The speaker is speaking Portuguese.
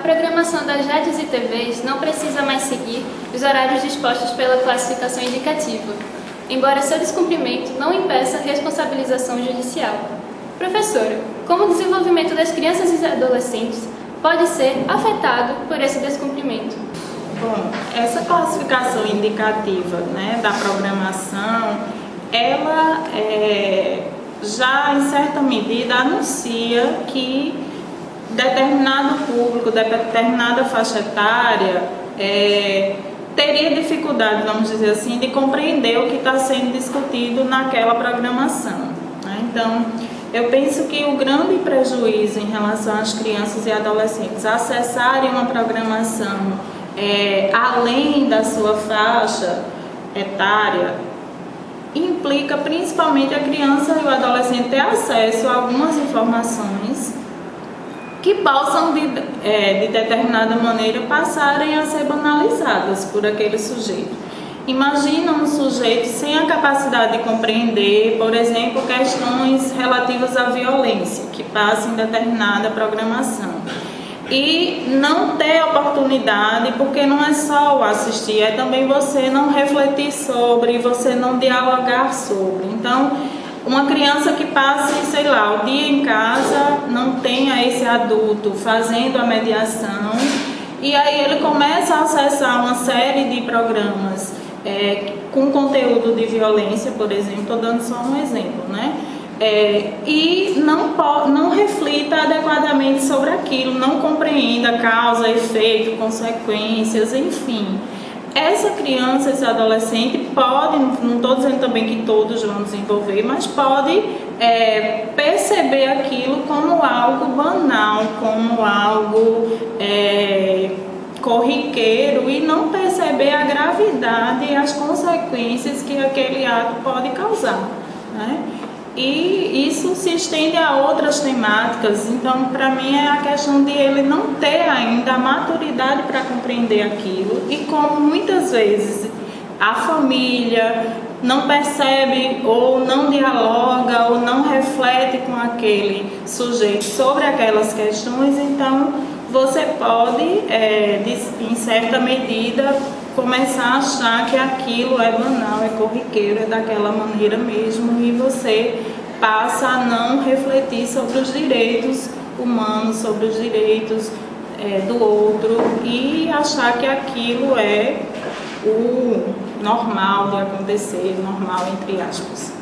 A programação das rádios e TVs não precisa mais seguir os horários dispostos pela classificação indicativa, embora seu descumprimento não impeça responsabilização judicial. Professora, como o desenvolvimento das crianças e adolescentes pode ser afetado por esse descumprimento? Bom, essa classificação indicativa, da programação, ela já em certa medida anuncia que determinado público, determinada faixa etária teria dificuldade, vamos dizer assim, de compreender o que está sendo discutido naquela programação. Então, eu penso que o grande prejuízo em relação às crianças e adolescentes acessarem uma programação além da sua faixa etária implica principalmente a criança e o adolescente ter acesso a algumas informações que possam, de determinada maneira, passarem a ser banalizadas por aquele sujeito. Imagina um sujeito sem a capacidade de compreender, por exemplo, questões relativas à violência, que passa em determinada programação. E não ter oportunidade, porque não é só o assistir, é também você não refletir sobre, você não dialogar sobre. Então, uma criança que passe, sei lá, o dia em casa, não tenha esse adulto fazendo a mediação, e aí ele começa a acessar uma série de programas com conteúdo de violência, por exemplo, estou dando só um exemplo, e não reflita adequadamente sobre aquilo, não compreenda causa, efeito, consequências, enfim. Essa criança, esse adolescente pode, não estou dizendo também que todos vão desenvolver, mas pode perceber aquilo como algo banal, como algo corriqueiro e não perceber a gravidade e as consequências que aquele ato pode causar, E isso se estende a outras temáticas. Então, para mim, é a questão de ele não ter ainda a maturidade para compreender aquilo e como muitas vezes a família não percebe ou não dialoga ou não reflete com aquele sujeito sobre aquelas questões, então você pode, em certa medida, começar a achar que aquilo é banal, é corriqueiro, é daquela maneira mesmo, e você passa a não refletir sobre os direitos humanos, sobre os direitos do outro e achar que aquilo é o normal de acontecer, normal entre aspas.